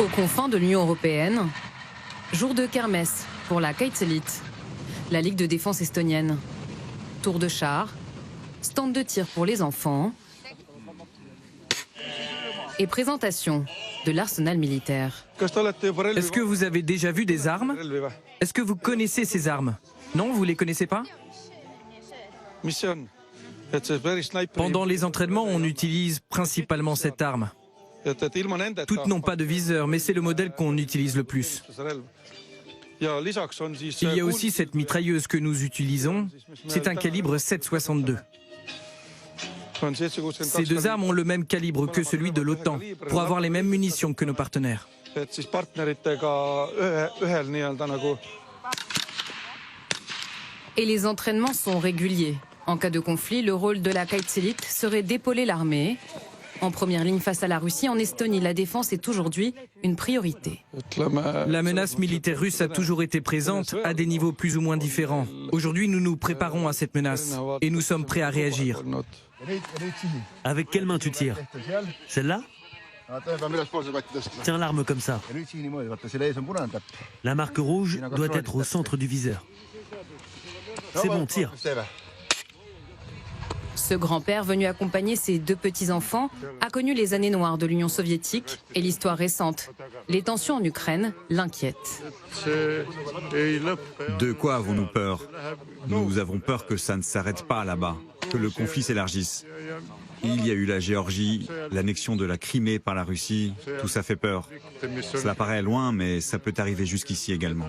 Aux confins de l'Union européenne, jour de kermesse pour la Kaitselit, la Ligue de défense estonienne. Tour de char, stand de tir pour les enfants et présentation de l'arsenal militaire. Est-ce que vous avez déjà vu des armes? Est-ce que vous connaissez ces armes? Non, vous ne les connaissez pas? Pendant les entraînements, on utilise principalement cette arme. Toutes n'ont pas de viseur, mais c'est le modèle qu'on utilise le plus. Il y a aussi cette mitrailleuse que nous utilisons. C'est un calibre 7,62. Ces deux armes ont le même calibre que celui de l'OTAN, pour avoir les mêmes munitions que nos partenaires. Et les entraînements sont réguliers. En cas de conflit, le rôle de la Kaitselit serait d'épauler l'armée. En première ligne face à la Russie, en Estonie, la défense est aujourd'hui une priorité. La menace militaire russe a toujours été présente à des niveaux plus ou moins différents. Aujourd'hui, nous nous préparons à cette menace et nous sommes prêts à réagir. Avec quelle main tu tires? Celle-là? Tiens l'arme comme ça. La marque rouge doit être au centre du viseur. C'est bon, tire. Ce grand-père, venu accompagner ses deux petits-enfants, a connu les années noires de l'Union soviétique et l'histoire récente. Les tensions en Ukraine l'inquiètent. De quoi avons-nous peur? Nous avons peur que ça ne s'arrête pas là-bas, que le conflit s'élargisse. Il y a eu la Géorgie, l'annexion de la Crimée par la Russie, tout ça fait peur. Cela paraît loin, mais ça peut arriver jusqu'ici également.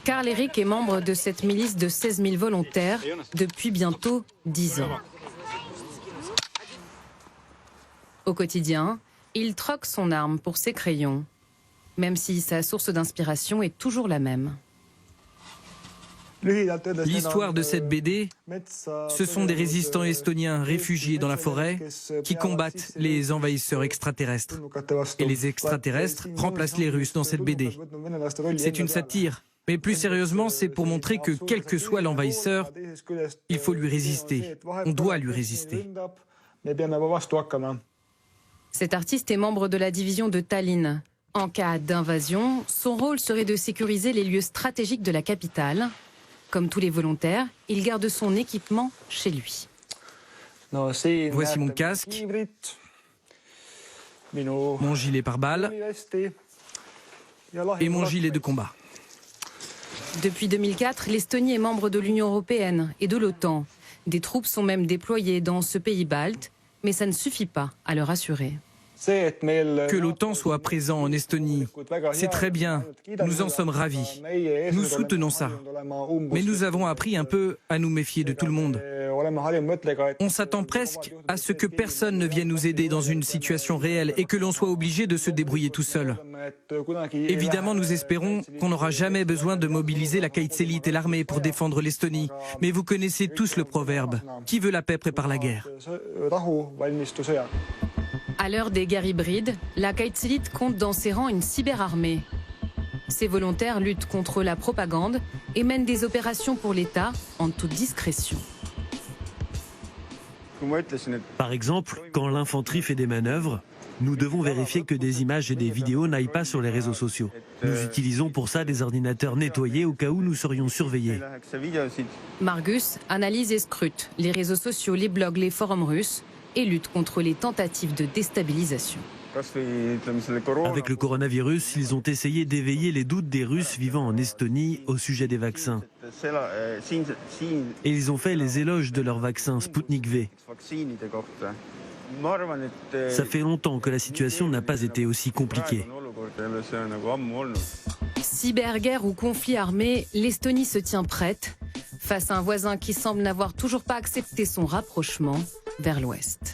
Karl Erik est membre de cette milice de 16 000 volontaires depuis bientôt 10 ans. Au quotidien, il troque son arme pour ses crayons, même si sa source d'inspiration est toujours la même. L'histoire de cette BD, ce sont des résistants estoniens réfugiés dans la forêt qui combattent les envahisseurs extraterrestres. Et les extraterrestres remplacent les Russes dans cette BD. C'est une satire. Mais plus sérieusement, c'est pour montrer que quel que soit l'envahisseur, il faut lui résister. On doit lui résister. Cet artiste est membre de la division de Tallinn. En cas d'invasion, son rôle serait de sécuriser les lieux stratégiques de la capitale. Comme tous les volontaires, il garde son équipement chez lui. Voici mon casque, mon gilet pare-balles et mon gilet de combat. Depuis 2004, l'Estonie est membre de l'Union européenne et de l'OTAN. Des troupes sont même déployées dans ce pays balte, mais ça ne suffit pas à le rassurer. Que l'OTAN soit présent en Estonie, c'est très bien, nous en sommes ravis. Nous soutenons ça. Mais nous avons appris un peu à nous méfier de tout le monde. On s'attend presque à ce que personne ne vienne nous aider dans une situation réelle et que l'on soit obligé de se débrouiller tout seul. Évidemment, nous espérons qu'on n'aura jamais besoin de mobiliser la Kaitselit et l'armée pour défendre l'Estonie. Mais vous connaissez tous le proverbe, qui veut la paix prépare la guerre. À l'heure des guerres hybrides, la Kaitselit compte dans ses rangs une cyberarmée. Ces volontaires luttent contre la propagande et mènent des opérations pour l'État en toute discrétion. Par exemple, quand l'infanterie fait des manœuvres, nous devons vérifier que des images et des vidéos n'aillent pas sur les réseaux sociaux. Nous utilisons pour ça des ordinateurs nettoyés au cas où nous serions surveillés. Margus analyse et scrute les réseaux sociaux, les blogs, les forums russes et lutte contre les tentatives de déstabilisation. Avec le coronavirus, ils ont essayé d'éveiller les doutes des Russes vivant en Estonie au sujet des vaccins. Et ils ont fait les éloges de leur vaccin Sputnik V. Ça fait longtemps que la situation n'a pas été aussi compliquée. Cyberguerre ou conflit armé, l'Estonie se tient prête face à un voisin qui semble n'avoir toujours pas accepté son rapprochement vers l'ouest.